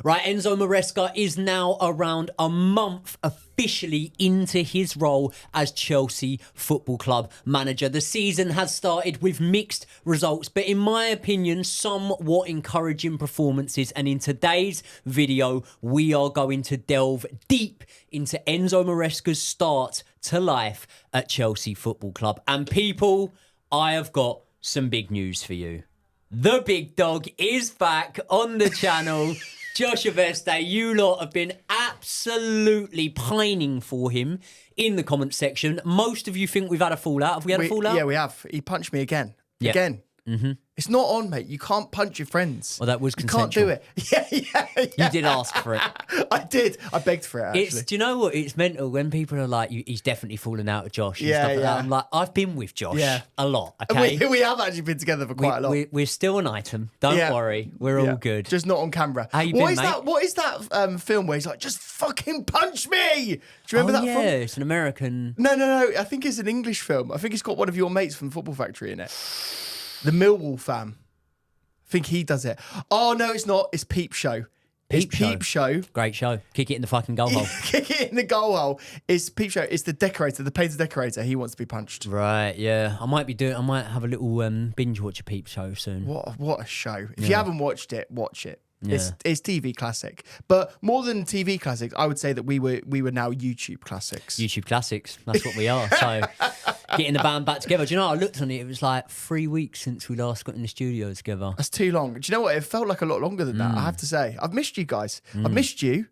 Right, Enzo Maresca is now around a month officially into his role as Chelsea Football Club manager. The season has started with mixed results, but in my opinion, somewhat encouraging performances. And in today's video, we are going to delve deep into Enzo Maresca's start to life at Chelsea Football Club. And people, I have got some big news for you. The big dog is back on the channel. Josh Aveste, you lot have been absolutely pining for him in the comments section. Most of you think we've had a fallout. Have we had a fallout? Yeah, we have. He punched me again. Yeah. Again. Mm-hmm. It's not on, mate. You can't punch your friends. Well, that was consensual. You can't do it. Yeah. You did ask for it. I did. I begged for it, actually. Do you know what? It's mental when people are like, he's definitely fallen out with Josh and Yeah, stuff like that. yeah. I'm like, I've been with Josh Yeah. a lot, okay? We have actually been together for quite a lot. We're still an item. Don't Yeah. worry. We're all good. Just not on camera. How you been, mate? What is that film where he's like, just fucking punch me? Do you remember that yeah, film? it's an American... No. I think it's an English film. I think it's got one of your mates from Football Factory in it. The Millwall fam. I think he does it. Oh, no, it's not. It's Peep Show. Peep Show. Great show. Kick it in the fucking goal hole. Kick it in the goal hole. It's Peep Show. It's the decorator, the painted decorator. He wants to be punched. Right, yeah. I might have a little binge watch a Peep Show soon. What a show. If you haven't watched it, watch it. Yeah. It's TV classic. But more than TV classics, I would say that we were now YouTube classics. YouTube classics. That's what we are. So getting the band back together. Do you know, I looked on it, it was like 3 weeks since we last got in the studio together. That's too long. Do you know what? It felt like a lot longer than that, I have to say. I've missed you guys. I've missed you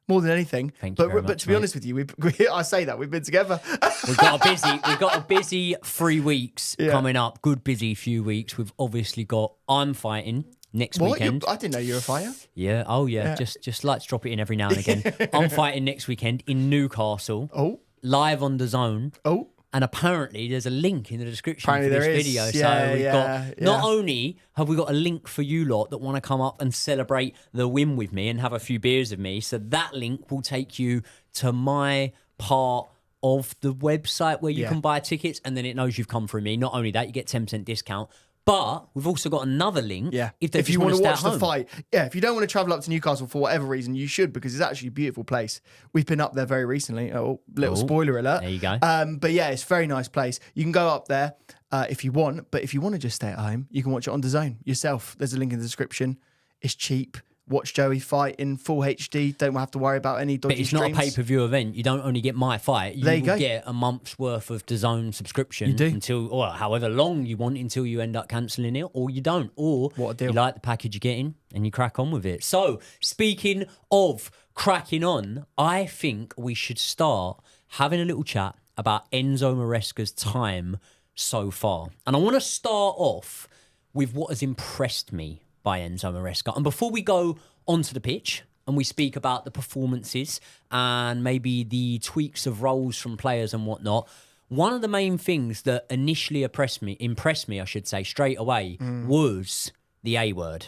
more than anything. Thank you very but much, to be honest with you, I say that we've been together. We've got a busy 3 weeks coming up. Good busy few weeks. We've obviously got I'm fighting next weekend. I didn't know you were a fighter. Yeah. Oh, yeah. Just like to drop it in every now and again. I'm fighting next weekend in Newcastle. Oh. Live on DAZN. Oh. And apparently there's a link in the description Apparently for this video. Yeah, so we've got, not only have we got a link for you lot that want to come up and celebrate the win with me and have a few beers with me. So that link will take you to my part of the website where you can buy tickets, and then it knows you've come through me. Not only that, you get 10% discount. But we've also got another link. Yeah. If you want to watch the fight. Yeah. If you don't want to travel up to Newcastle for whatever reason, you should, because it's actually a beautiful place. We've been up there very recently. Oh, little spoiler alert. There you go. But yeah, it's a very nice place. You can go up there if you want. But if you want to just stay at home, you can watch it on DAZN yourself. There's a link in the description. It's cheap. Watch Joey fight in full HD. Don't have to worry about any dodgy But it's streams. not a pay-per-view event. You don't only get my fight. You will get a month's worth of DAZN subscription. You do. Until, or however long you want, until you end up cancelling it, or you don't. Or What a deal. you like the package you're getting and you crack on with it. So, speaking of cracking on, I think we should start having a little chat about Enzo Maresca's time so far. And I want to start off with what has impressed me by Enzo Maresca. And before we go onto the pitch and we speak about the performances and maybe the tweaks of roles from players and whatnot, one of the main things that initially impressed me, I should say, straight away, was the A word.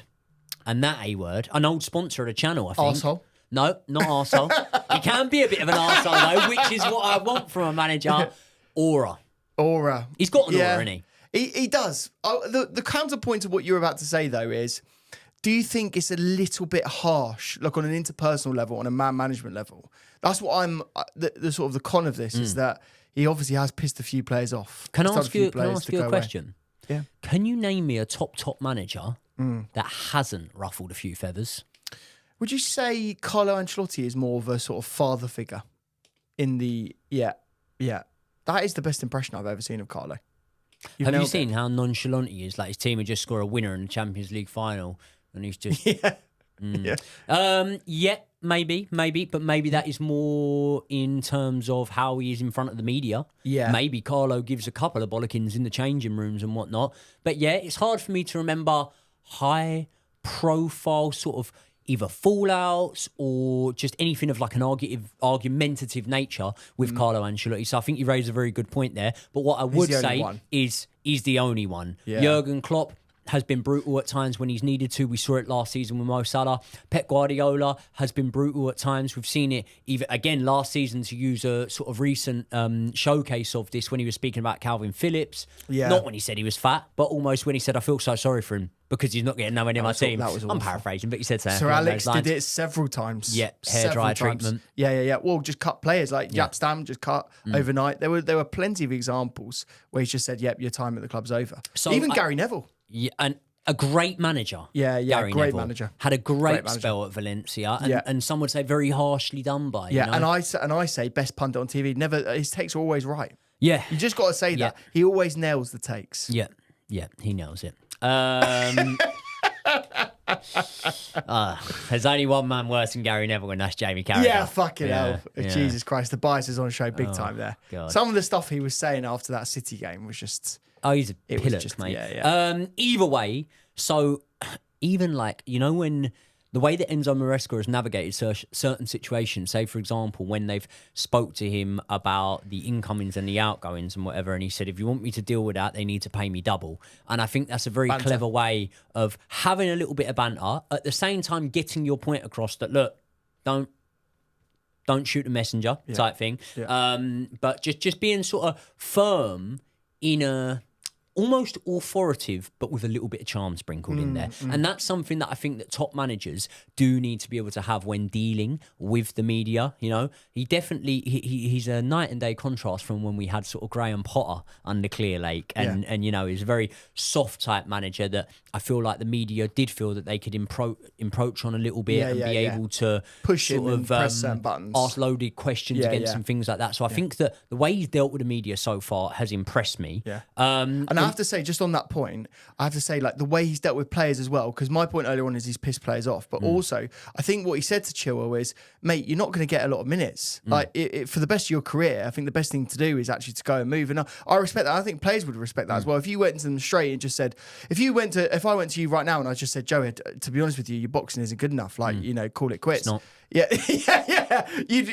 And that A word, an old sponsor of the channel, I think. Arsehole? No, not arsehole. He can be a bit of an arsehole, though, which is what I want from a manager. Aura. He's got an aura, hasn't he? He does. The counterpoint to what you're about to say, though, is, do you think it's a little bit harsh, like on an interpersonal level, on a man management level? That's what I'm, the sort of the con of this is that he obviously has pissed a few players off. Can I ask you a question? Yeah. Can you name me a top manager that hasn't ruffled a few feathers? Would you say Carlo Ancelotti is more of a sort of father figure in the, yeah. That is the best impression I've ever seen of Carlo. Have you seen how nonchalant he is? Like, his team would just score a winner in the Champions League final, and he's just maybe, but maybe that is more in terms of how he is in front of the media. Yeah, maybe Carlo gives a couple of bollockings in the changing rooms and whatnot. But yeah, it's hard for me to remember high profile sort of either fallouts or just anything of like an argumentative nature with Carlo Ancelotti. So I think you raised a very good point there. But what I would say is he's the only one. Yeah. Jurgen Klopp, has been brutal at times when he's needed to. We saw it last season with Mo Salah. Pep Guardiola has been brutal at times. We've seen it even again last season, to use a sort of recent showcase of this, when he was speaking about Calvin Phillips. Yeah. Not when he said he was fat, but almost when he said, I feel so sorry for him because he's not getting nowhere near my team. That was I'm paraphrasing, but he said so. Sir Alex did it several times. Yeah, hair dryer treatment. Yeah. Well, just cut players like Jaap Stam, just cut overnight. There were plenty of examples where he's just said, "Yep, your time at the club's over." So even Gary Neville. Yeah, and a great manager. Yeah, Gary great Neville manager. Had a great spell at Valencia, and some would say very harshly done by. Yeah, you know? and I say best pundit on TV. Never, his takes are always right. Yeah, you just got to say that he always nails the takes. Yeah, he nails it. There's only one man worse than Gary Neville, and that's Jamie Carragher. Yeah, fucking hell. Jesus Christ, the bias is on show big time there. God. Some of the stuff he was saying after that City game was just... Oh, he's a pillock, mate. Yeah. Either way, so even like, when the way that Enzo Maresca has navigated certain situations, say, for example, when they've spoke to him about the incomings and the outgoings and whatever, and he said, if you want me to deal with that, they need to pay me double. And I think that's a very clever way of having a little bit of banter, at the same time getting your point across that, look, don't shoot the messenger type thing. Yeah. But just being sort of firm in a... almost authoritative, but with a little bit of charm sprinkled in there. And that's something that I think that top managers do need to be able to have when dealing with the media. He definitely, he's a night and day contrast from when we had sort of Graham Potter under Clear Lake. And he's a very soft type manager that I feel like the media did feel that they could encroach on a little bit and be able to push him and press certain buttons, ask loaded questions against and things like that. So I think that the way he's dealt with the media so far has impressed me. Yeah. And I have to say, just on that point, I have to say, like, the way he's dealt with players as well, because my point earlier on is he's pissed players off, but also I think what he said to Chilwell is, mate, you're not going to get a lot of minutes. Like, for the best of your career, I think the best thing to do is actually to go and move. And I respect that. I think players would respect that as well. If you went to them straight and just said, if I went to you right now and I just said, Joe, to be honest with you, your boxing isn't good enough. Like, call it quits. It's not. Yeah. You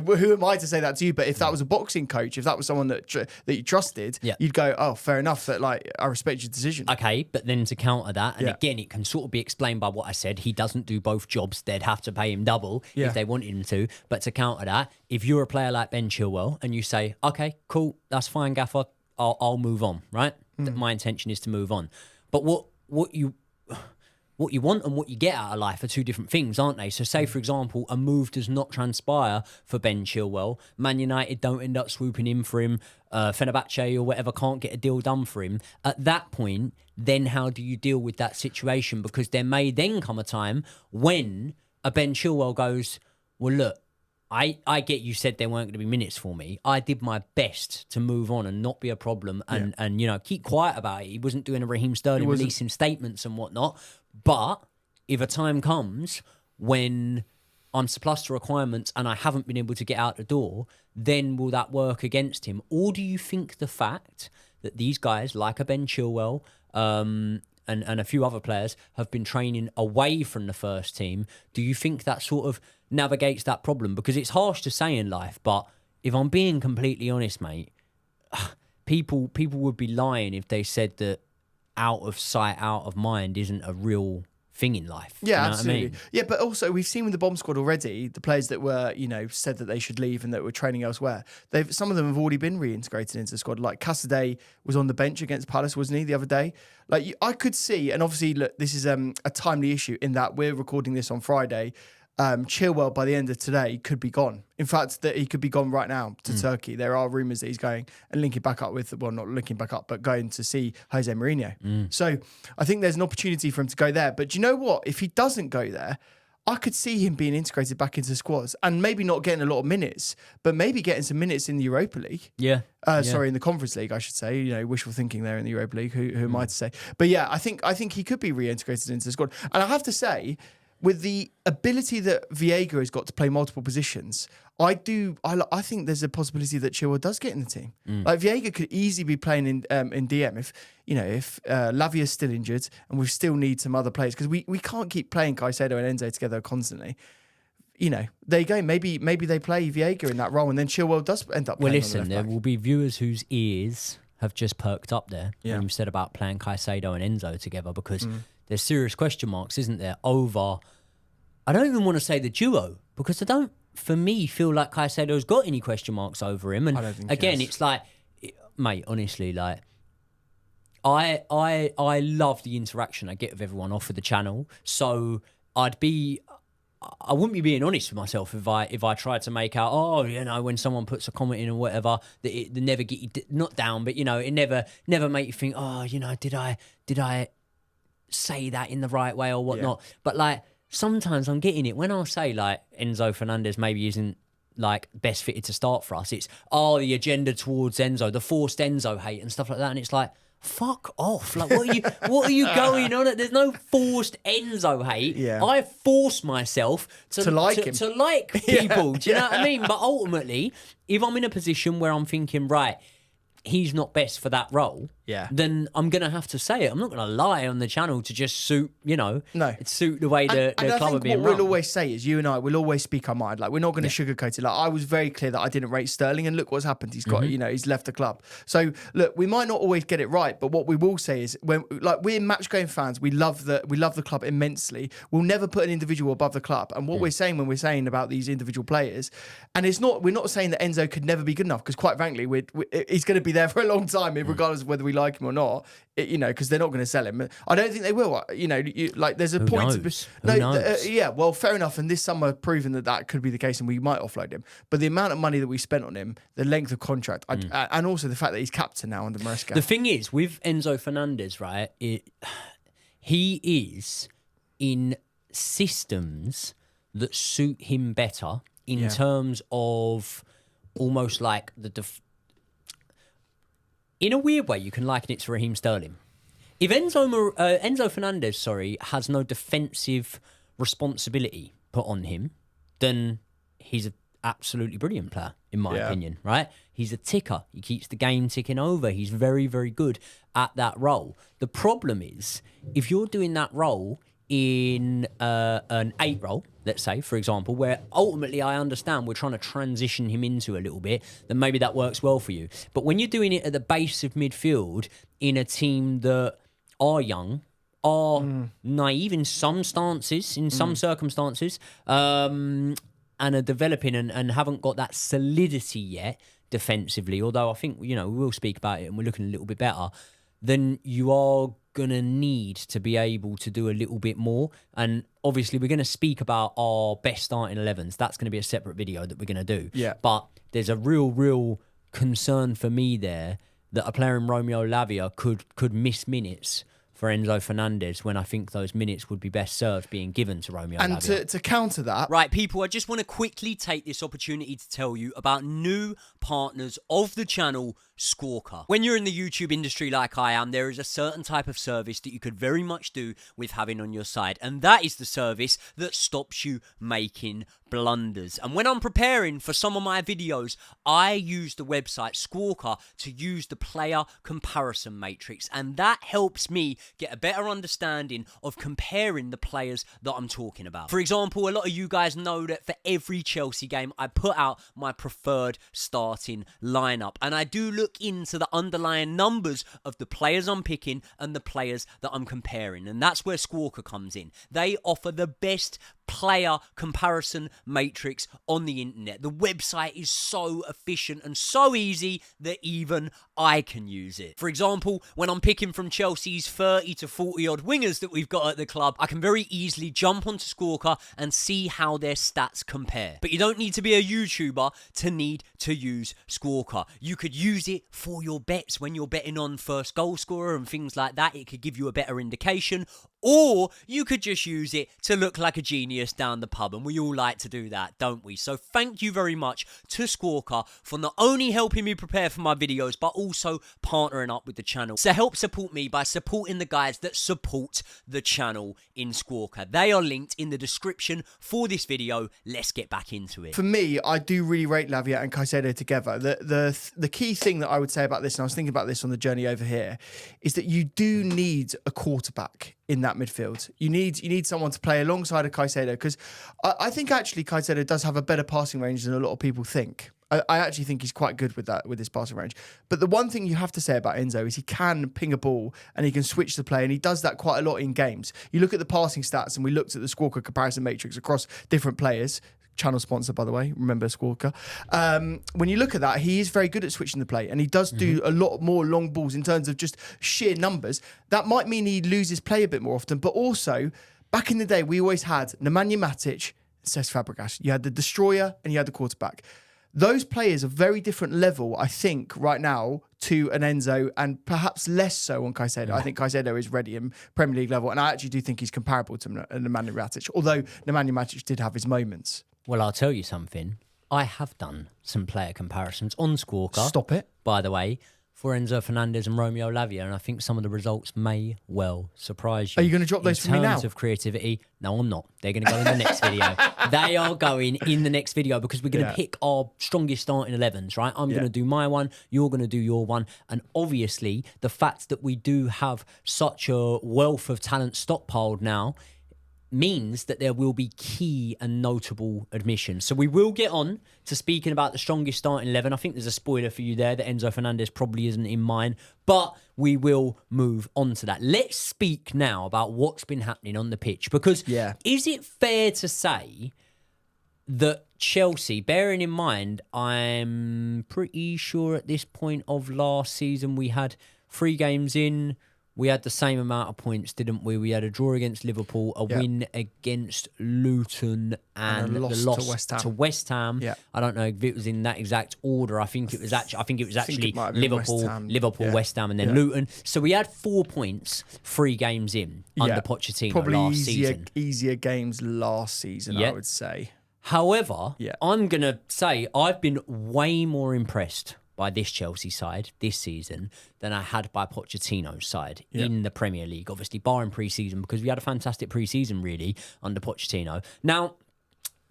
who am I to say that to you? But if that was a boxing coach, if that was someone that you trusted, you'd go, oh, fair enough. That, like, I respect your decision. Okay, but then to counter that, and again, it can sort of be explained by what I said. He doesn't do both jobs. They'd have to pay him double if they wanted him to. But to counter that, if you're a player like Ben Chilwell and you say, okay, cool, that's fine, Gaffer, I'll move on, right? My intention is to move on. But what you want and what you get out of life are two different things, aren't they? So say, for example, a move does not transpire for Ben Chilwell. Man United don't end up swooping in for him. Fenerbahce or whatever can't get a deal done for him. At that point, then how do you deal with that situation? Because there may then come a time when a Ben Chilwell goes, well, look, I get you said there weren't going to be minutes for me. I did my best to move on and not be a problem and keep quiet about it. He wasn't doing a Raheem Sterling releasing statements and whatnot. But if a time comes when I'm surplus to requirements and I haven't been able to get out the door, then will that work against him? Or do you think the fact that these guys, like a Ben Chilwell and a few other players, have been training away from the first team, do you think that sort of navigates that problem? Because it's harsh to say in life, but if I'm being completely honest, mate, people would be lying if they said that out of sight, out of mind isn't a real thing in life. Yeah, you know absolutely. what I mean? Yeah, but also we've seen with the bomb squad already, the players that were, said that they should leave and that were training elsewhere. Some of them have already been reintegrated into the squad. Like Casadei was on the bench against Palace, wasn't he, the other day? Like I could see, and obviously, look, this is a timely issue in that we're recording this on Friday. Chilwell by the end of today could be gone. In fact, that he could be gone right now to Turkey. There are rumours that he's going and linking back up with, well, not linking back up, but going to see Jose Mourinho. So I think there's an opportunity for him to go there. But do you know what? If he doesn't go there, I could see him being integrated back into squads and maybe not getting a lot of minutes, but maybe getting some minutes in the Europa League. Yeah. Sorry, in the Conference League, I should say. Wishful thinking there in the Europa League. Who am I to say? But yeah, I think he could be reintegrated into the squad. And I have to say, with the ability that Viega has got to play multiple positions, I think there's a possibility that Chilwell does get in the team. Like Viega could easily be playing in DM if Lavia's still injured and we still need some other players, because we can't keep playing Caicedo and Enzo together constantly. There you go. Maybe they play Viega in that role and then Chilwell does end up playing. Well, listen, there will be viewers whose ears have just perked up there. Yeah. When you said about playing Caicedo and Enzo together, because there's serious question marks, isn't there, over, I don't even want to say the duo, because I don't, for me, feel like Caicedo's got any question marks over him. And I don't think again, it's like, mate, honestly, like, I love the interaction I get with everyone off of the channel. So I wouldn't be being honest with myself if I tried to make out, oh, you know, when someone puts a comment in or whatever, that it never get you not down, but you know, it never make you think, oh, you know, did I say that in the right way or whatnot? Yeah. But like sometimes I'm getting it when I say like Enzo Fernandez maybe isn't like best fitted to start for us. It's the agenda towards Enzo, the forced Enzo hate and stuff like that, and it's like, fuck off. Like, what are you going on at? There's no forced Enzo hate. Yeah. I force myself to like him. To like people. Do you know what I mean? But ultimately, if I'm in a position where I'm thinking, right, he's not best for that role, then I'm going to have to say it. I'm not going to lie on the channel to just suit, you know, suit the way the club are being run. What we'll always say is, you and I will always speak our mind. Like, we're not going to sugarcoat it. Like, I was very clear that I didn't rate Sterling, and look what's happened. He's got, you know, he's left the club. So, look, we might not always get it right, but what we will say is, when like we're match-going fans, we love the club immensely. We'll never put an individual above the club. And what we're saying when we're saying about these individual players, and we're not saying that Enzo could never be good enough, because quite frankly, he's going to be there for a long time, regardless of whether we like him or not. You know, because they're not going to sell him. I don't think they will. You know, like there's a point. Who knows? Well, fair enough. And this summer proven that could be the case, and we might offload him. But the amount of money that we spent on him, the length of contract, and also the fact that he's captain now under Maresca. The thing is, with Enzo Fernandez, right? He is in systems that suit him better in terms of almost like in a weird way, you can liken it to Raheem Sterling. If Enzo Fernandez, has no defensive responsibility put on him, then he's an absolutely brilliant player, in my opinion, right? He's a ticker. He keeps the game ticking over. He's very, very good at that role. The problem is, if you're doing that role in an 8 role, let's say, for example, where ultimately I understand we're trying to transition him into a little bit, then maybe that works well for you. But when you're doing it at the base of midfield in a team that are young, are naive in some stances, in some circumstances, and are developing and haven't got that solidity yet defensively, although I think, you know, we will speak about it and we're looking a little bit better, then you are going to need to be able to do a little bit more. And obviously we're going to speak about our best starting 11s. That's going to be a separate video that we're going to do. Yeah. But there's a real concern for me there that a player in Romeo Lavia could miss minutes for Enzo Fernandez, when I think those minutes would be best served being given to Romeo Lavia. And to counter that... Right, people, I just want to quickly take this opportunity to tell you about new partners of the channel, Squawka. When you're in the YouTube industry like I am, there is a certain type of service that you could very much do with having on your side, and that is the service that stops you making blunders. And when I'm preparing for some of my videos, I use the website Squawka to use the player comparison matrix, and that helps me get a better understanding of comparing the players that I'm talking about. For example, a lot of you guys know that for every Chelsea game, I put out my preferred starting lineup, and I do look into the underlying numbers of the players I'm picking and the players that I'm comparing, and that's where Squawka comes in. They offer the best player comparison matrix on the internet. The website is so efficient and so easy that even I can use it. For example, when I'm picking from Chelsea's 30 to 40 odd wingers that we've got at the club, I can very easily jump onto Squawka and see how their stats compare. But you don't need to be a YouTuber to need to use Squawka. You could use it for your bets when you're betting on first goal scorer and things like that. It could give you a better indication. Or you could just use it to look like a genius down the pub, and we all like to do that, don't we? So thank you very much to Squawka for not only helping me prepare for my videos, but also partnering up with the channel. So help support me by supporting the guys that support the channel in Squawka. They are linked in the description for this video. Let's get back into it. For me, I do really rate Lavia and Caicedo together. The key thing that I would say about this, and I was thinking about this on the journey over here, is that you do need a quarterback in that midfield. You need someone to play alongside of Caicedo, because I think actually Caicedo does have a better passing range than a lot of people think. I actually think he's quite good with that, with his passing range. But the one thing you have to say about Enzo is he can ping a ball and he can switch the play, and he does that quite a lot in games. You look at the passing stats, and we looked at the Squawka comparison matrix across different players. Channel sponsor, by the way. Remember Squawka. When you look at that, he is very good at switching the play, and he does do a lot more long balls in terms of just sheer numbers. That might mean he loses play a bit more often, but also, back in the day, we always had Nemanja Matic, Cesc Fabregas. You had the destroyer and you had the quarterback. Those players are very different level, I think, right now to an Enzo, and perhaps less so on Caicedo. Yeah. I think Caicedo is ready in Premier League level, and I actually do think he's comparable to Nemanja Matic, although Nemanja Matic did have his moments. Well, I'll tell you something. I have done some player comparisons on Squawka. Stop it. By the way, for Enzo Fernandez and Romeo Lavia, and I think some of the results may well surprise you. Are you going to drop those for me now? In terms of creativity, no, I'm not. They're going to go in the next video. They are going in the next video because we're going to pick our strongest starting 11s, right? I'm going to do my one, you're going to do your one, and obviously the fact that we do have such a wealth of talent stockpiled now means that there will be key and notable admissions. So we will get on to speaking about the strongest starting 11. I think there's a spoiler for you there that Enzo Fernandez probably isn't in mine, but we will move on to that. Let's speak now about what's been happening on the pitch, because is it fair to say that Chelsea, bearing in mind, I'm pretty sure at this point of last season we had 3 games in, we had the same amount of points, didn't we? We had a draw against Liverpool, a win against Luton, and the loss to West Ham. Yeah. I don't know if it was in that exact order. I think it was actually Liverpool, West Ham, and then Luton. So we had 4 points, 3 games in under Pochettino last season. Easier games last season, I would say. However, I'm going to say I've been way more impressed by this Chelsea side this season than I had by Pochettino's side in the Premier League, obviously barring pre-season, because we had a fantastic pre-season really under Pochettino. Now,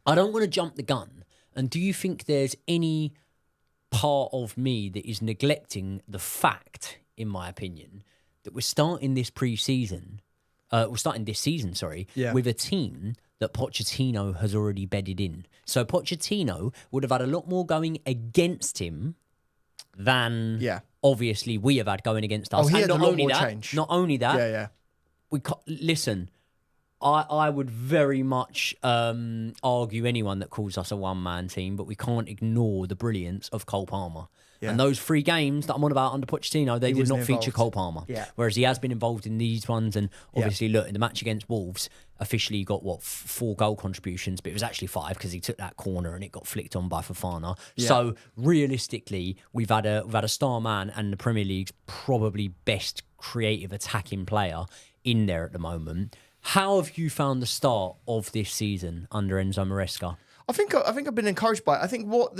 I don't want to jump the gun, and do you think there's any part of me that is neglecting the fact, in my opinion, that we're starting this season, with a team that Pochettino has already bedded in. So Pochettino would have had a lot more going against him than obviously we have had going against us. Oh, he and had not a lot only more that, change. Not only that, listen, I would very much argue anyone that calls us a one-man team, but we can't ignore the brilliance of Cole Palmer. Yeah. And those 3 games that I'm on about under Pochettino, they did not feature Cole Palmer. Yeah. Whereas he has been involved in these ones. And obviously, look, in the match against Wolves, officially got, 4 goal contributions, but it was actually 5 because he took that corner and it got flicked on by Fofana. Yeah. So realistically, we've had a star man and the Premier League's probably best creative attacking player in there at the moment. How have you found the start of this season under Enzo Maresca? I think I've been encouraged by it. I think what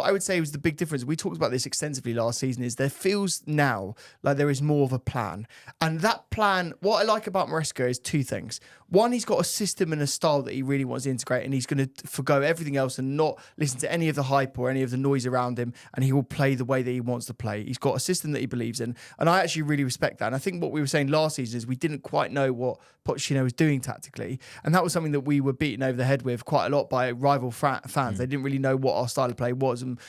I would say was the big difference, we talked about this extensively last season, is there feels now like there is more of a plan. And that plan, what I like about Maresca is 2 things. One, he's got a system and a style that he really wants to integrate, and he's going to forgo everything else and not listen to any of the hype or any of the noise around him, and he will play the way that he wants to play. He's got a system that he believes in, and I actually really respect that. And I think what we were saying last season is we didn't quite know what Pochettino was doing tactically, and that was something that we were beaten over the head with quite a lot by rival fans. They didn't really know what our style of play was, and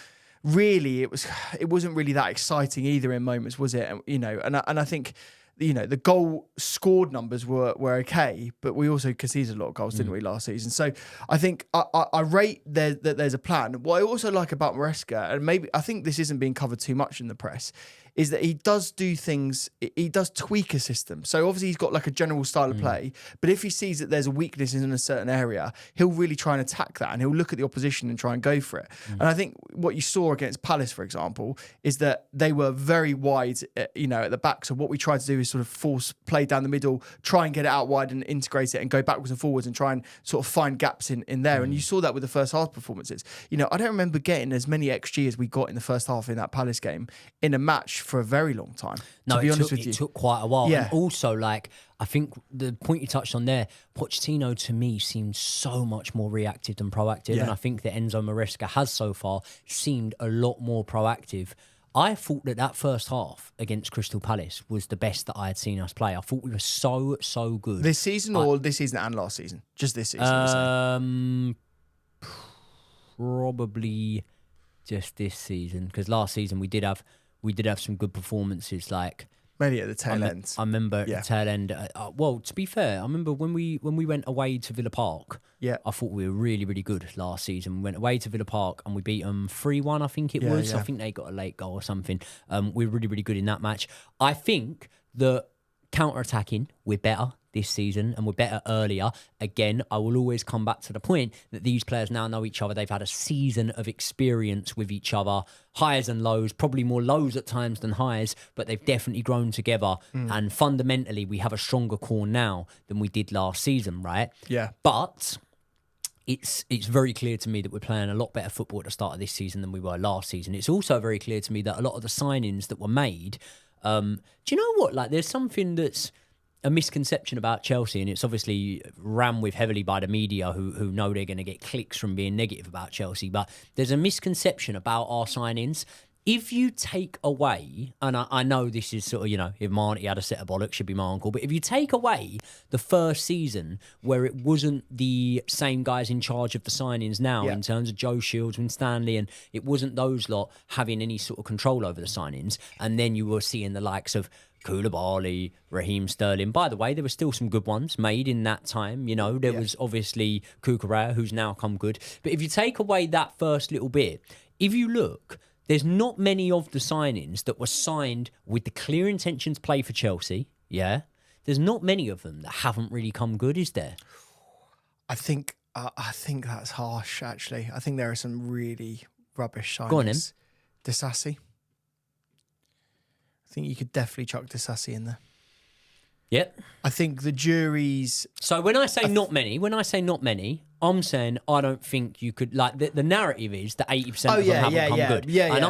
really it wasn't really that exciting either in moments, was it? And I think, the goal scored numbers were okay, but we also conceded a lot of goals, didn't we, last season? So I think I rate that there's a plan. What I also like about Maresca, and maybe I think this isn't being covered too much in the press, is that he does do things, he does tweak a system. So obviously he's got like a general style of play, but if he sees that there's a weakness in a certain area, he'll really try and attack that, and he'll look at the opposition and try and go for it. And I think what you saw against Palace, for example, is that they were very wide, at the back. So what we tried to do is sort of force play down the middle, try and get it out wide and integrate it and go backwards and forwards and try and sort of find gaps in there. And you saw that with the first half performances. I don't remember getting as many XG as we got in the first half in that Palace game in a match for a very long time. No, to be honest with you, it took quite a while. Yeah. And also, I think the point you touched on there, Pochettino to me seemed so much more reactive than proactive. Yeah. And I think that Enzo Maresca has so far seemed a lot more proactive. I thought that first half against Crystal Palace was the best that I had seen us play. I thought we were so good. This season or this season and last season? Just this season? Probably just this season, because last season we did have some good performances. Like Mainly at the tail end. I remember at the tail end. Well, to be fair, I remember when we went away to Villa Park. Yeah. I thought we were really, really good last season. We went away to Villa Park and we beat them 3-1, I think it was. Yeah. I think they got a late goal or something. We were really, really good in that match. I think that counter-attacking, we're better this season and we're better earlier. Again, I will always come back to the point that these players now know each other. They've had a season of experience with each other, highs and lows, probably more lows at times than highs, but they've definitely grown together. And fundamentally, we have a stronger core now than we did last season, right? Yeah. But it's very clear to me that we're playing a lot better football at the start of this season than we were last season. It's also very clear to me that a lot of the signings that were made, do you know what? Like, there's something that's a misconception about Chelsea, and it's obviously ran with heavily by the media who know they're going to get clicks from being negative about Chelsea. But there's a misconception about our signings. If you take away, and I know this is sort of, if my auntie had a set of bollocks, should be my uncle, but if you take away the first season where it wasn't the same guys in charge of the signings now in terms of Joe Shields and Stanley, and it wasn't those lot having any sort of control over the signings, and then you were seeing the likes of Koulibaly, Raheem Sterling. By the way, there were still some good ones made in that time. There was obviously Cucurella, who's now come good. But if you take away that first little bit, if you look, there's not many of the signings that were signed with the clear intention to play for Chelsea. Yeah. There's not many of them that haven't really come good, is there? I think that's harsh, actually. I think there are some really rubbish signings. Go on, then. Disassi. I think you could definitely chuck Disassi in there. Yep. I think the jury's... So when I say not many, I'm saying I don't think you could... Like, the narrative is that 80% of them haven't come good. And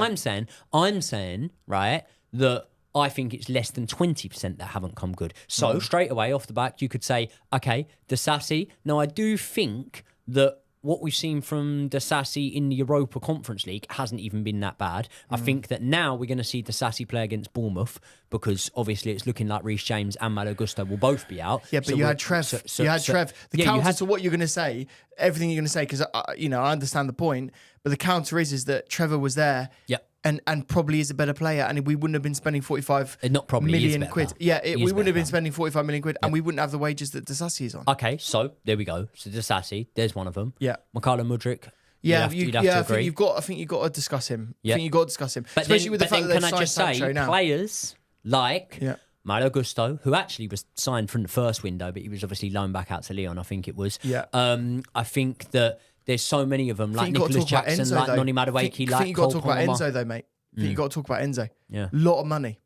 I'm saying, right, that I think it's less than 20% that haven't come good. So straight away, off the back, you could say, okay, Disassi. Now, I do think that what we've seen from Disassi in the Europa Conference League hasn't even been that bad. I think that now we're going to see Disassi play against Bournemouth because obviously it's looking like Reece James and Malo Gusto will both be out. Yeah, but you had Trev. Trev. The counter to what you're going to say, everything you're going to say, because I understand the point, but the counter is that Trevor was there. Yep. And probably is a better player, and we wouldn't have been spending 45 million quid. Yeah, we wouldn't have been spending 45 million quid, and we wouldn't have the wages that Disassi is on. Okay, so there we go. So Disassi, there's one of them. Yeah, Mikhailo Mudryk. Yeah, you'd have to agree. I think you've got to discuss him. I think you've got to discuss him, but especially with the fact that can they've I just signed say Sancho now. Players like Malo Gusto, who actually was signed from the first window, but he was obviously loaned back out to Lyon. I think it was. Yeah. I think that there's so many of them, like Nicholas Jackson, Enzo, like Noni Madueke, like I think you've got to talk about Palmer. Enzo though, mate. I think you've got to talk about Enzo. Yeah. A lot of money.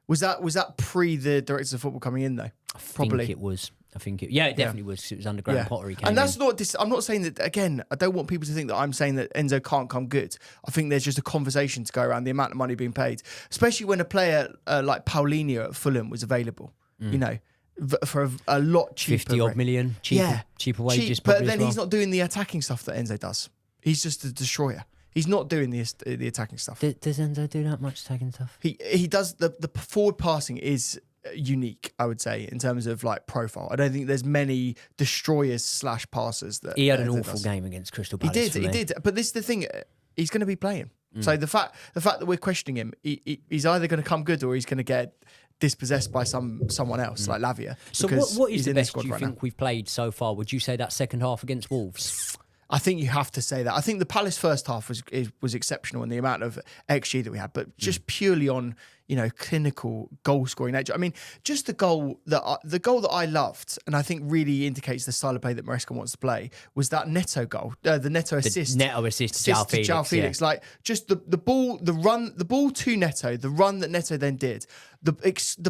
Was that pre the directors of football coming in though? Probably. I think it was. It definitely was. It was under Graham Potter. And that's not. I'm not saying that again. I don't want people to think that I'm saying that Enzo can't come good. I think there's just a conversation to go around the amount of money being paid, especially when a player like Paulinho at Fulham was available. For a lot cheaper. 50 odd million. Cheaper wages. But then he's not doing the attacking stuff that Enzo does. He's just a destroyer. He's not doing the attacking stuff. Does Enzo do that much attacking stuff? He does. The forward passing is unique, I would say, in terms of like profile. I don't think there's many destroyers / passers that he had an awful game against Crystal Palace. He did. But this is the thing. He's going to be playing. So the fact that we're questioning him, he's either going to come good or he's going to get dispossessed by someone else like Lavia. So what is the best you think we've played so far? Would you say that second half against Wolves? I think you have to say that. I think the Palace first half was exceptional in the amount of XG that we had, but just purely on clinical goal scoring nature. I mean, just the goal that I loved, and I think really indicates the style of play that Maresca wants to play, was that Neto goal, the Neto assist, to João Felix. Like just the ball, the ball to Neto, the run that Neto then did, the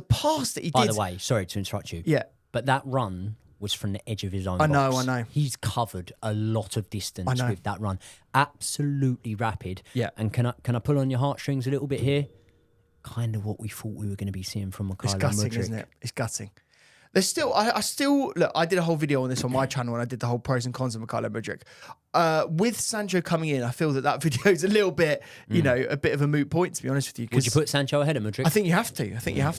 pass that he did. By the way, sorry to interrupt you. Yeah, but that run was from the edge of his own box. I know. He's covered a lot of distance with that run. Absolutely rapid. Yeah. And can I pull on your heartstrings a little bit here? Kind of what we thought we were going to be seeing from Mikhailo Mudryk. It's gutting, isn't it? It's gutting. There's still, I still, look, I did a whole video on this on my channel and I did the whole pros and cons of Mikhailo Mudryk. With Sancho coming in, I feel that video is a little bit, a bit of a moot point, to be honest with you. Would you put Sancho ahead of Mudryk? I think you have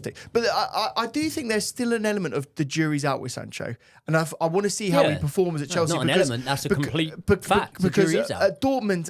to. But I do think there's still an element of the jury's out with Sancho. And I want to see how he performs at Chelsea. Not an element, that's a complete fact. Because at Dortmund,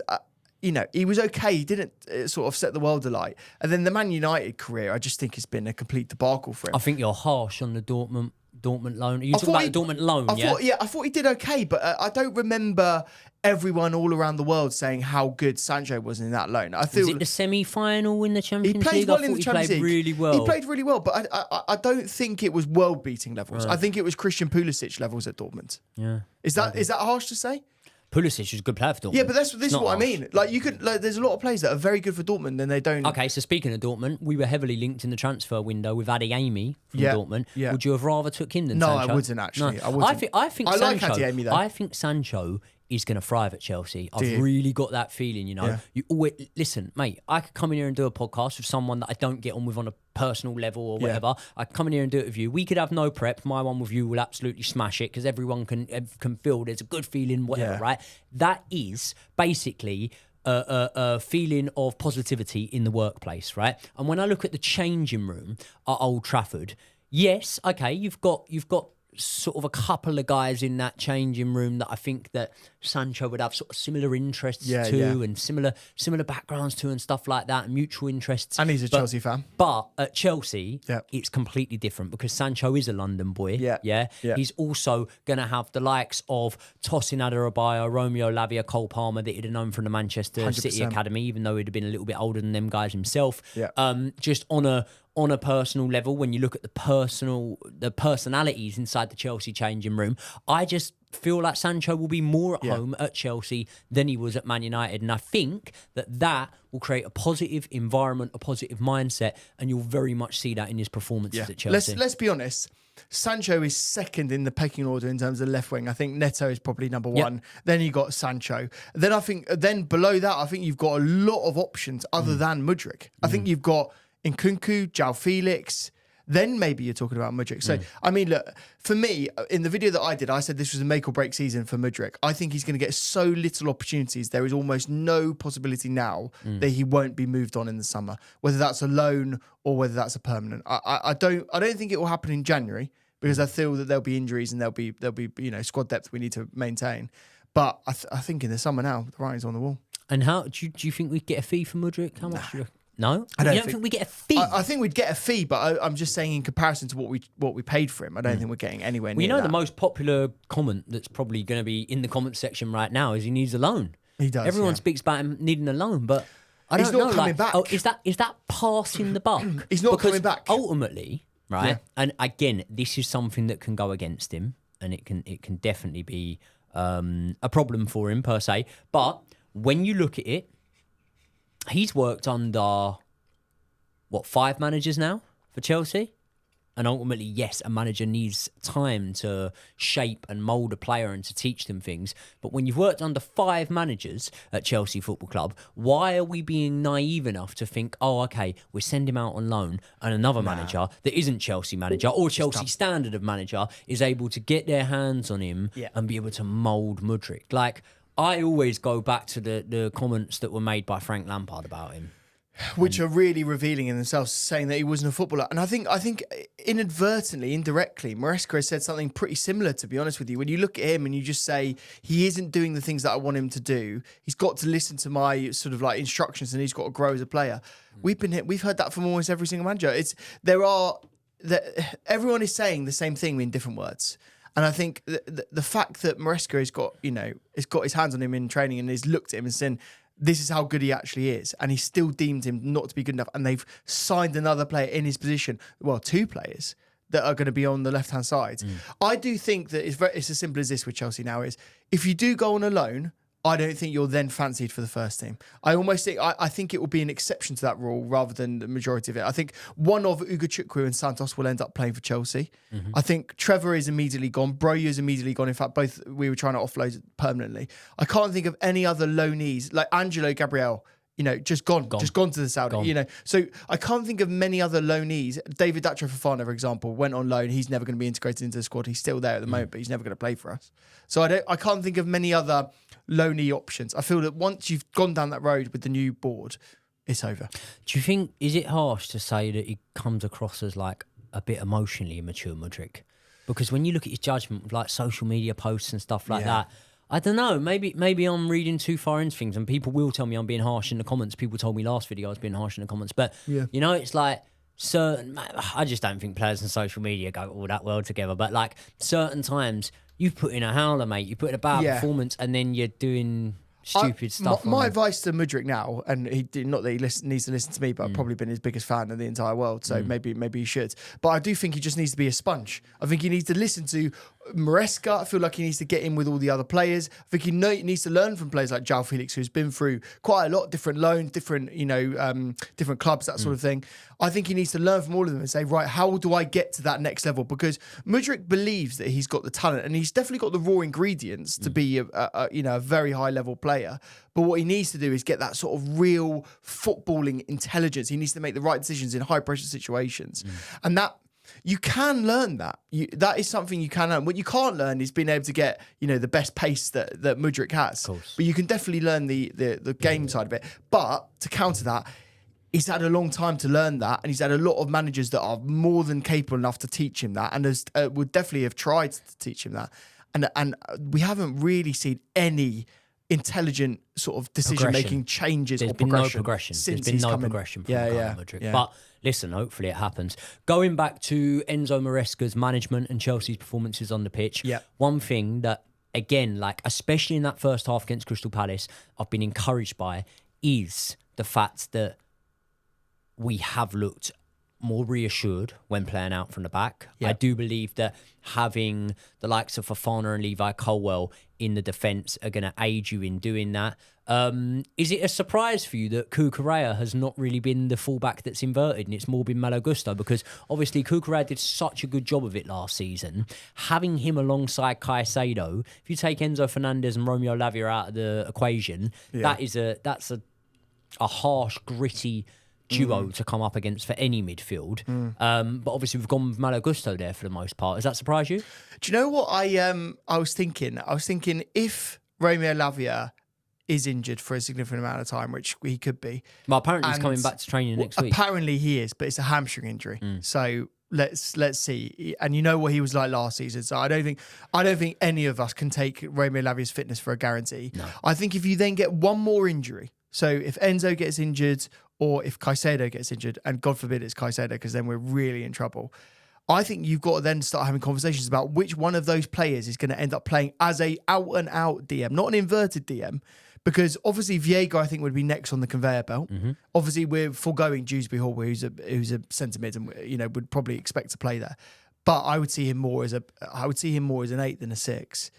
he was okay. He didn't sort of set the world alight. And then the Man United career, I just think it's been a complete debacle for him. I think you're harsh on the Dortmund loan. Are you talking about the Dortmund loan? I thought he did okay, but I don't remember everyone all around the world saying how good Sancho was in that loan. Was it the semi-final in the Champions League? He played well in the Champions League. He played really well. He played really well, but I don't think it was world-beating levels. Right. I think it was Christian Pulisic levels at Dortmund. Yeah. Is that harsh to say? Pulisic is a good player for Dortmund. Yeah, but this is what harsh. I mean. Like there's a lot of players that are very good for Dortmund, and they don't. Okay, so speaking of Dortmund, we were heavily linked in the transfer window with Adeyemi from Dortmund. Yeah. Would you have rather took him than No, Sancho? I wouldn't actually. No. I wouldn't. I think I Sancho. like Adeyemi, though. I think Sancho is going to thrive at Chelsea. I've you? really got that feeling. Yeah. You always listen, mate. I could come in here and do a podcast with someone that I don't get on with on a personal level or whatever. I could come in here and do it with you. We could have no prep. My one with you will absolutely smash it because everyone can feel there's a good feeling, whatever. Yeah. Right? That is basically a feeling of positivity in the workplace, right? And when I look at the changing room at Old Trafford, yes, okay, you've got sort of a couple of guys in that changing room that I think that Sancho would have sort of similar interests to and similar backgrounds to and stuff like that, and mutual interests. And he's a Chelsea fan. But at Chelsea, Yeah. it's completely different because Sancho is a London boy. Yeah. He's also going to have the likes of Tosin Adarabioyo, Romeo Lavia, Cole Palmer that he'd have known from the Manchester City 100%. Academy, even though he'd have been a little bit older than them guys himself. Yeah. Just on a personal level, when you look at the personalities inside the Chelsea changing room, I just feel like Sancho will be more at home at Chelsea than he was at Man United. And I think that will create a positive environment, a positive mindset, and you'll very much see that in his performances at Chelsea. Let's be honest. Sancho is second in the pecking order in terms of left wing. I think Neto is probably number one. Then you got Sancho. Then below that, I think you've got a lot of options other than Mudryk. I think you've got Nkunku, João Felix. Then maybe you're talking about Mudryk. So, I mean, look, for me, in the video that I did, I said this was a make or break season for Mudryk. I think he's going to get so little opportunities. There is almost no possibility now that he won't be moved on in the summer, whether that's a loan or whether that's a permanent. I don't think it will happen in January because I feel that there'll be injuries and there'll be squad depth we need to maintain. But I think in the summer now, the writing's on the wall. And how do you think we'd get a fee for Mudryk? How much do you reckon? No? I don't You don't think we get a fee? I think we'd get a fee, but I'm just saying in comparison to what we paid for him, I don't think we're getting anywhere near Well, you know, that. the most popular comment that's probably going to be in the comment section right now is he needs a loan. He does. Everyone yeah. speaks about him needing a loan, but I He's don't know. not coming back. Oh, is that passing the buck? He's not Because coming back. Ultimately, right? Yeah. And again, this is something that can go against him, and it can definitely be a problem for him per se. But when you look at it, he's worked under 5 managers now for Chelsea? And ultimately, yes, a manager needs time to shape and mould a player and to teach them things. But when you've worked under 5 managers at Chelsea Football Club, why are we being naive enough to think, oh, okay, we'll send him out on loan and another manager that isn't Chelsea manager or Chelsea standard of manager is able to get their hands on him and be able to mould Mudryk? Like, I always go back to the comments that were made by Frank Lampard about him. Which are really revealing in themselves, saying that he wasn't a footballer. And I think inadvertently, indirectly, Maresca has said something pretty similar, to be honest with you. When you look at him and you just say, he isn't doing the things that I want him to do, he's got to listen to my sort of like instructions and he's got to grow as a player. We've heard that from almost every single manager. Everyone is saying the same thing in different words. And I think the fact that Maresca has got his hands on him in training and has looked at him and said, this is how good he actually is, and he still deemed him not to be good enough, and they've signed another player in his position, 2 players that are going to be on the left-hand side. I do think that it's as simple as this with Chelsea now is, if you do go on a loan, I don't think you're then fancied for the first team. I think it will be an exception to that rule rather than the majority of it. I think one of Ugachukwu and Santos will end up playing for Chelsea. I think Trevor is immediately gone. Broja is immediately gone. In fact, both we were trying to offload permanently. I can't think of any other loanees like Angelo Gabriel. Just gone to the Saudi. So I can't think of many other loanees. David Datro Fofana, for example, went on loan. He's never going to be integrated into the squad. He's still there at the moment, but he's never going to play for us. So I can't think of many other loanee options. I feel that once you've gone down that road with the new board, it's over. Do you think, is it harsh to say that he comes across as like a bit emotionally immature, Mudryk? Because when you look at his judgment with like social media posts and stuff like that, I don't know. Maybe I'm reading too far into things, and people will tell me I'm being harsh in the comments. People told me last video I was being harsh in the comments, but you know, it's like certain. I just don't think players and social media go all that well together. But like certain times, you put in a howler, mate. You put in a bad performance, and then you're doing stupid stuff. My advice to Mudryk now, and he did not that he needs to listen to me, but I've probably been his biggest fan in the entire world, so maybe he should. But I do think he just needs to be a sponge. I think he needs to listen to Maresca. I feel like he needs to get in with all the other players. I think he needs to learn from players like João Felix, who's been through quite a lot, different loans, different different clubs, that sort of thing. I think he needs to learn from all of them and say, right, how do I get to that next level? Because Mudryk believes that he's got the talent, and he's definitely got the raw ingredients to be a very high level player. But what he needs to do is get that sort of real footballing intelligence. He needs to make the right decisions in high pressure situations, and that. You can learn that. That is something you can learn. What you can't learn is being able to get, the best pace that Mudryk has. But you can definitely learn the game side of it. But to counter that, he's had a long time to learn that, and he's had a lot of managers that are more than capable enough to teach him that, and would definitely have tried to teach him that. And we haven't really seen any intelligent sort of decision-making changes or progression. No progression. There's been no progression from Mudryk. Yeah. But listen, hopefully it happens. Going back to Enzo Maresca's management and Chelsea's performances on the pitch, one thing that, again, like especially in that first half against Crystal Palace, I've been encouraged by is the fact that we have looked more reassured when playing out from the back. I do believe that having the likes of Fofana and Levi Colwill in the defence are going to aid you in doing that. Is it a surprise for you that Cucurella has not really been the fullback that's inverted and it's more been Malo Gusto? Because obviously Cucurella did such a good job of it last season. Having him alongside Caicedo, if you take Enzo Fernandez and Romeo Lavia out of the equation, that's a harsh, gritty duo to come up against for any midfield. But obviously we've gone with Malo Gusto there for the most part. Does that surprise you? Do you know what I was thinking? I was thinking if Romeo Lavia is injured for a significant amount of time, which he could be. Well, apparently he's coming back to training next week. Apparently he is, but it's a hamstring injury. So let's see. And you know what he was like last season. So I don't think any of us can take Romeo Lavia's fitness for a guarantee. No. I think if you then get one more injury, so if Enzo gets injured or if Caicedo gets injured, and God forbid it's Caicedo, because then we're really in trouble, I think you've got to then start having conversations about which one of those players is going to end up playing as a out-and-out DM, not an inverted DM, because obviously Viega, I think, would be next on the conveyor belt. Obviously, we're foregoing Dewsbury Hall, who's a centre mid, and would probably expect to play there. But I would see him more as an 8 than a 6.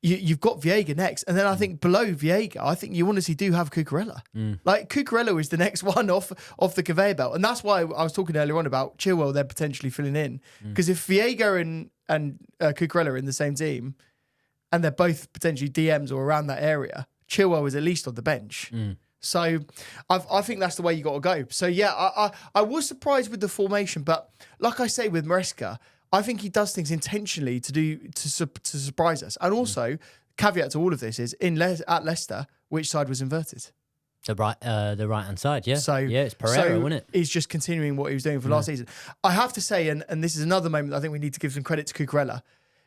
You've got Viega next, and then I think below Viega, I think you honestly do have Cucurella. Like Cucurella is the next one off the conveyor belt, and that's why I was talking earlier on about Chilwell then potentially filling in, because if Viega and Cucurella are in the same team, and they're both potentially DMs or around that area, Chilwell is at least on the bench. So I think that's the way you got to go. So yeah, I was surprised with the formation, but like I say with Maresca, I think he does things intentionally to surprise us. And also, caveat to all of this is at Leicester, which side was inverted? The right hand side, yeah. So it's Pereira, wasn't it? He's just continuing what he was doing for last season. I have to say, and this is another moment I think we need to give some credit to Cucurella.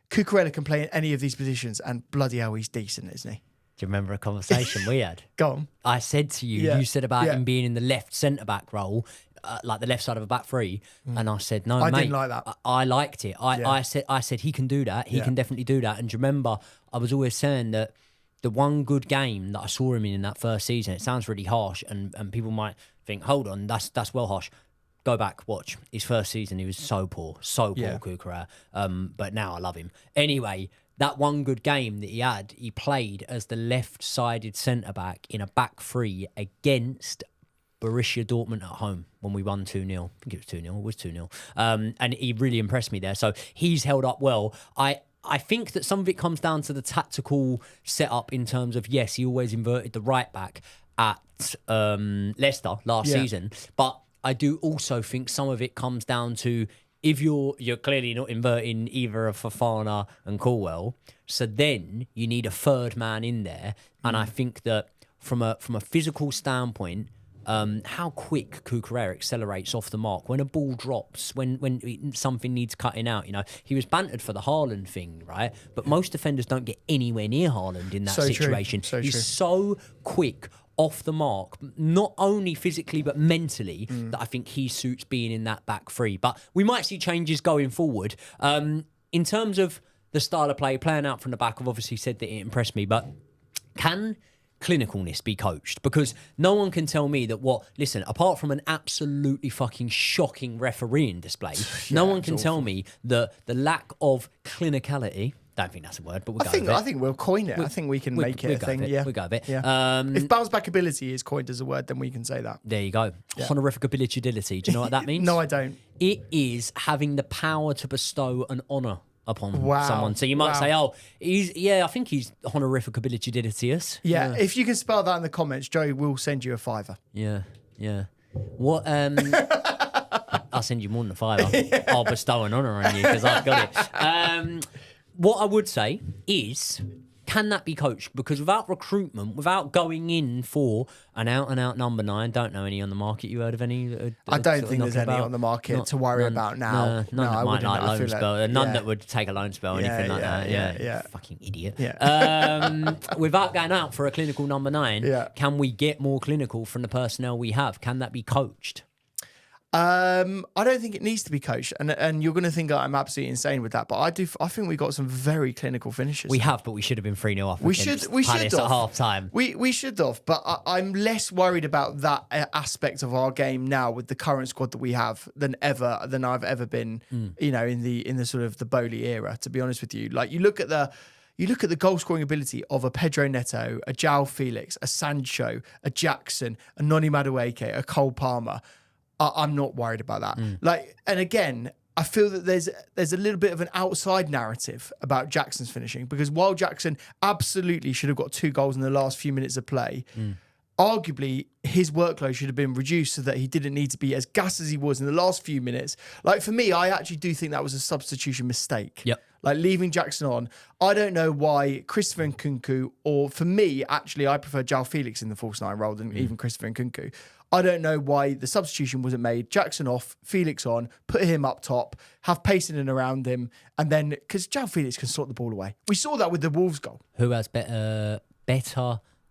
Cucurella can play in any of these positions, and bloody hell, he's decent, isn't he? Do you remember a conversation we had? Go on. I said to you, you said about him being in the left centre-back role, like the left side of a back three, and I said, no, I mate, didn't like that. I liked it. I said he can do that. He can definitely do that. And do you remember, I was always saying that the one good game that I saw him in that first season, it sounds really harsh, and people might think, hold on, that's well harsh. Go back, watch. His first season, he was so poor, Cucurella. But now I love him. Anyway, that one good game that he played as the left-sided centre-back in a back three against Borussia Dortmund at home when we won 2-0. I think it was 2-0. It was 2-0. And he really impressed me there. So he's held up well. I think that some of it comes down to the tactical setup in terms of, yes, he always inverted the right back at Leicester last season. But I do also think some of it comes down to, if you're clearly not inverting either of Fofana and Colwill, so then you need a third man in there. And I think that from a physical standpoint, how quick Cucurella accelerates off the mark when a ball drops, when something needs cutting out. He was bantered for the Haaland thing, right? But most defenders don't get anywhere near Haaland in that situation. He's so quick off the mark, not only physically but mentally, that I think he suits being in that back three. But we might see changes going forward. In terms of the style of play, playing out from the back, I've obviously said that it impressed me, but can clinicalness be coached? Because no one can tell me that listen, apart from an absolutely fucking shocking refereeing display, no one can tell me that the lack of clinicality, don't think that's a word, but we'll go with it. I think we'll coin it. I think we can make it a thing. Yeah, we'll go with it. Yeah. If bounce back ability is coined as a word, then we can say that. There you go. Yeah. Honorific ability. Do you know what that means? No, I don't. It is having the power to bestow an honour upon someone. So you might say, I think he's honorific abilitudilitious. Yeah, if you can spell that in the comments, Joe will send you a £5. Yeah. What? I'll send you more than a £5. I'll bestow an honour on you because I've got it. What I would say is, can that be coached? Because without recruitment, without going in for an out-and-out number 9, don't know any on the market. You heard of any? I don't think there's any on the market to worry about now. None that might like loan spell. None that would take a loan spell or anything like that. Yeah. Fucking idiot. Yeah. Without going out for a clinical number 9, can we get more clinical from the personnel we have? Can that be coached? I don't think it needs to be coached, and you're going to think I'm absolutely insane with that, but I think we got some very clinical finishes. We have, but we should have been 3-0 up. We should have at half time. We should have, but I'm less worried about that aspect of our game now with the current squad that we have than I've ever been. In the sort of the Bowley era. To be honest with you, like you look at the goal scoring ability of a Pedro Neto, a João Felix, a Sancho, a Jackson, a Noni Madueke, a Cole Palmer. I'm not worried about that. And again, I feel that there's a little bit of an outside narrative about Jackson's finishing, because while Jackson absolutely should have got 2 goals in the last few minutes of play, arguably his workload should have been reduced so that he didn't need to be as gassed as he was in the last few minutes. Like for me, I actually do think that was a substitution mistake. Yep. Like leaving Jackson on. I don't know why Christopher Nkunku, or for me, actually, I prefer João Felix in the false 9 role than even Christopher Nkunku. I don't know why the substitution wasn't made. Jackson off, Felix on, put him up top, have pacing in around him, and then, because João Felix can sort the ball away. We saw that with the Wolves goal. Who has better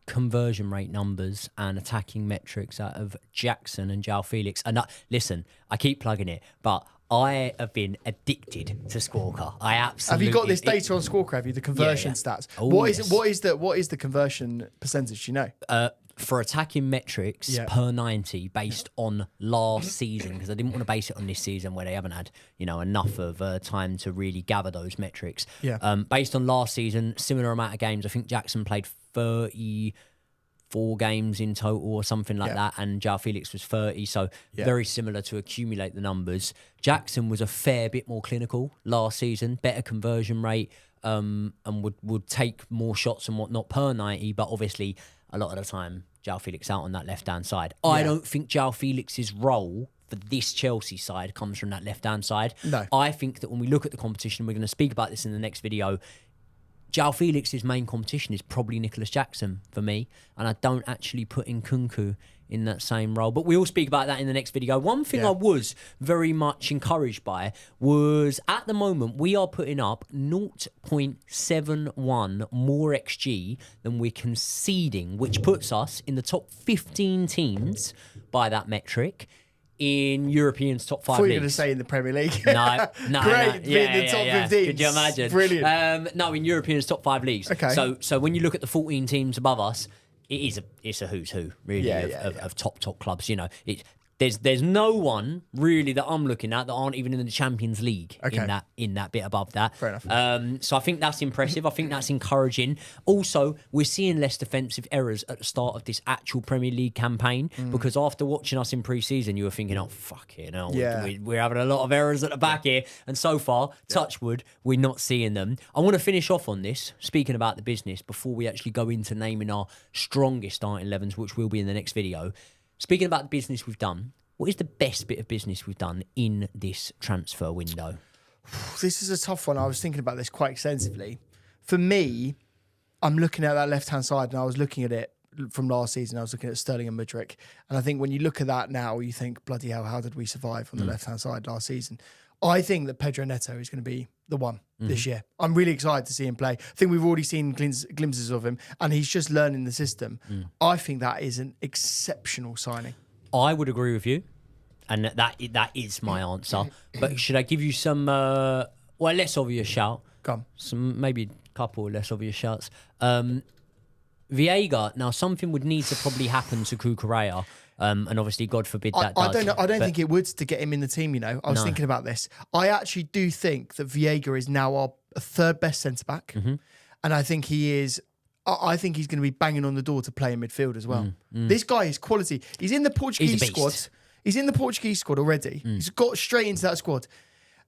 conversion rate numbers and attacking metrics out of Jackson and João Felix? And listen, I keep plugging it, but I have been addicted to Squawka. I absolutely. Have you got this data on Squawka? Have you the conversion stats? Oh, what is the conversion percentage? Do you know? For attacking metrics per 90 based on last season, because I didn't want to base it on this season where they haven't had enough of time to really gather those metrics. Based on last season, similar amount of games. I think Jackson played 34 games in total or something like that, and João Felix was 30, so very similar to accumulate the numbers. Jackson was a fair bit more clinical last season, better conversion rate, and would take more shots and whatnot per 90, but obviously a lot of the time João Felix out on that left-hand side. I don't think João Felix's role for this Chelsea side comes from that left-hand side. No. I think that when we look at the competition, we're going to speak about this in the next video, João Felix's main competition is probably Nicholas Jackson for me, and I don't actually put Nkunku in that same role. But we'll speak about that in the next video. One thing I was very much encouraged by was, at the moment, we are putting up 0.71 more XG than we're conceding, which puts us in the top 15 teams by that metric in Europeans' top 5 leagues. I thought you were going to say in the Premier League. No. Great, being the top 15. Could you imagine? Brilliant. No, in Europeans' top 5 leagues. Okay. So when you look at the 14 teams above us, it's a who's who, really, of top clubs. There's no one really that I'm looking at that aren't even in the Champions League in that bit above that. Fair enough. So I think that's impressive. I think that's encouraging. Also, we're seeing less defensive errors at the start of this actual Premier League campaign, because after watching us in pre-season, you were thinking, oh, fuck it, we're having a lot of errors at the back here. And so far, touch wood, we're not seeing them. I want to finish off on this, speaking about the business, before we actually go into naming our strongest starting 11s, which will be in the next video. Speaking about the business we've done, what is the best bit of business we've done in this transfer window? This is a tough one. I was thinking about this quite extensively. For me, I'm looking at that left-hand side, and I was looking at it from last season, I was looking at Sterling and Mudryk. And I think when you look at that now, you think, bloody hell, how did we survive on the left-hand side last season? I think that Pedro Neto is going to be the one this year. I'm really excited to see him play. I think we've already seen glimpses of him, and he's just learning the system. I think that is an exceptional signing. I would agree with you, and that is my answer. But should I give you some, less obvious shout? Come. Some maybe a couple less obvious shouts. Viega. Now, something would need to probably happen to Cucurella. And obviously, God forbid that does. I don't know. I don't think it would to get him in the team. You know, I was thinking about this. I actually do think that Viega is now our third best centre back, and I think he is. I think he's going to be banging on the door to play in midfield as well. This guy is quality. He's in the Portuguese squad. He's in the Portuguese squad already. He's got straight into that squad.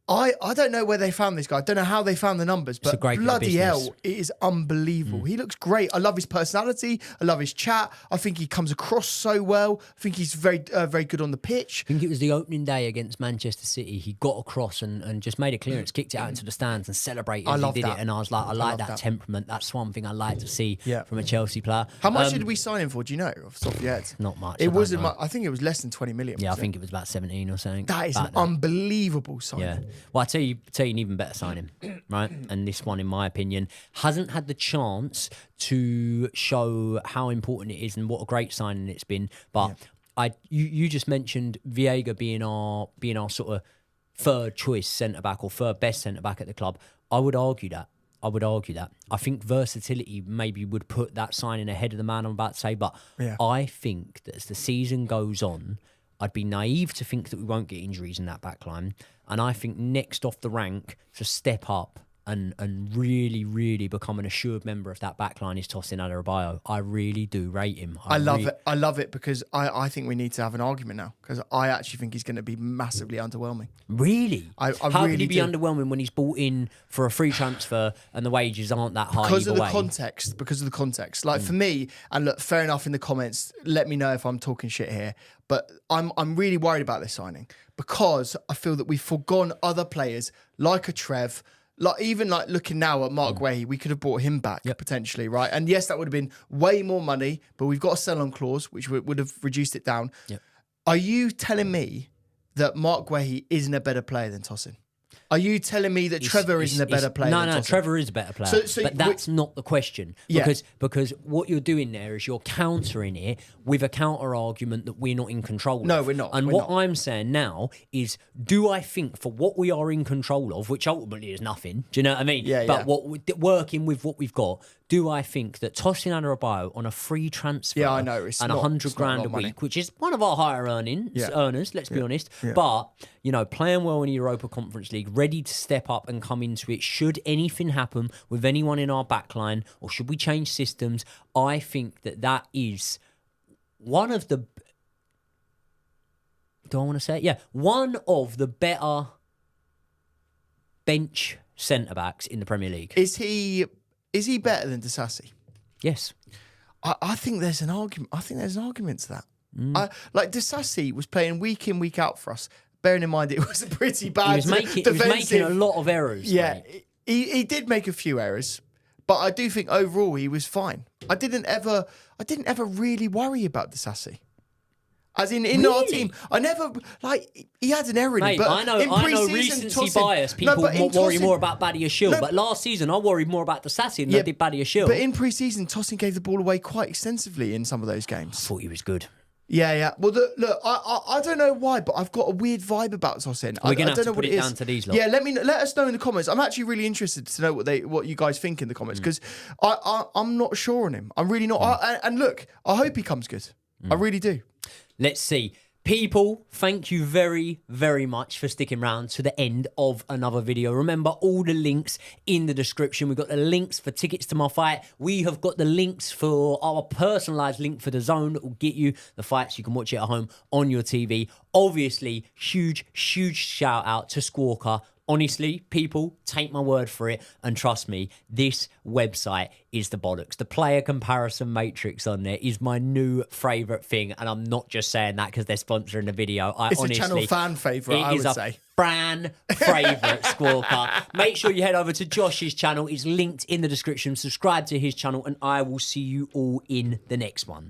I don't know where they found this guy. I don't know how they found the numbers, but bloody hell, it is unbelievable. He looks great. I love his personality. I love his chat. I think he comes across so well. I think he's very good on the pitch. I think it was the opening day against Manchester City. He got across and just made a clearance, kicked it out into the stands and celebrated as he did it. And I was like, I like that temperament. That's one thing I like to see from a Chelsea player. How much did we sign him for? Do you know off the top of your head? Not much. It wasn't much. I think it was less than 20 million. Yeah, I think it was about 17 or something. That is an unbelievable signing. Yeah. Well, I tell you an even better signing, right? And this one, in my opinion, hasn't had the chance to show how important it is and what a great signing it's been. But you just mentioned Viega being our sort of third choice centre back or third best centre back at the club. I would argue that. I think versatility maybe would put that signing ahead of the man I'm about to say, but I think that as the season goes on, I'd be naive to think that we won't get injuries in that back line. And I think next off the rank to step up and really, really become an assured member of that back line is Tosin Adarabioyo. I really do rate him. I love it. I love it because I think we need to have an argument now because I actually think he's going to be massively underwhelming. Really? How really could he be underwhelming when he's bought in for a free transfer and the wages aren't that high because of the way? Because of the context. Like for me, and look, fair enough in the comments, let me know if I'm talking shit here, but I'm really worried about this signing because I feel that we've forgone other players like a Trev, even looking now at Mark Guehi, we could have brought him back potentially, right? And yes, that would have been way more money, but we've got a sell-on clause, which would have reduced it down. Yep. Are you telling me that Mark Guehi isn't a better player than Tosin? Are you telling me that Trevor isn't a better player than Tosin? No, Trevor is a better player. But that's not the question. Because what you're doing there is you're countering it with a counter argument that we're not in control of. No, we're not. And I'm saying now is, do I think for what we are in control of, which ultimately is nothing, do you know what I mean? But working with what we've got, do I think that Tosin Adarabioyo on a free transfer I know, and $100,000 a week, which is one of our higher earners, let's be honest, but playing well in the Europa Conference League, ready to step up and come into it, should anything happen with anyone in our backline or should we change systems, I think that is one of the... Do I want to say it? Yeah, one of the better bench centre-backs in the Premier League. Is he better than Disasi? Yes. I think there's an argument. I think there's an argument to that. Disasi was playing week in, week out for us. Bearing in mind it was a pretty bad he was making a lot of errors. Yeah, he did make a few errors, but I do think overall he was fine. I didn't ever really worry about Disasi. As in really? Our team, I never he had an error in it. But I know recency bias. People worry more about Badiashile, but last season I worried more about Disasi than I did Badiashile. But in pre-season, Tosin gave the ball away quite extensively in some of those games. I thought he was good. Yeah. Well, look, I don't know why, but I've got a weird vibe about Tosin. We're going to have to put it down to these lot. Yeah, let us know in the comments. I'm actually really interested to know what you guys think in the comments because I'm not sure on him. I'm really not. And look, I hope he comes good. I really do. Let's see. People, thank you very, very much for sticking around to the end of another video. Remember, all the links in the description. We've got the links for tickets to my fight. We have got the links for our personalised link for the DAZN that will get you the fights. You can watch it at home on your TV. Obviously, huge shout out to Squawka. Honestly, people, take my word for it and trust me, this website is the bollocks. The player comparison matrix on there is my new favourite thing, and I'm not just saying that because they're sponsoring the video. It's a channel fan favourite, I would say. fan favourite, Squawka. Make sure you head over to Josh's channel. It's linked in the description. Subscribe to his channel, and I will see you all in the next one.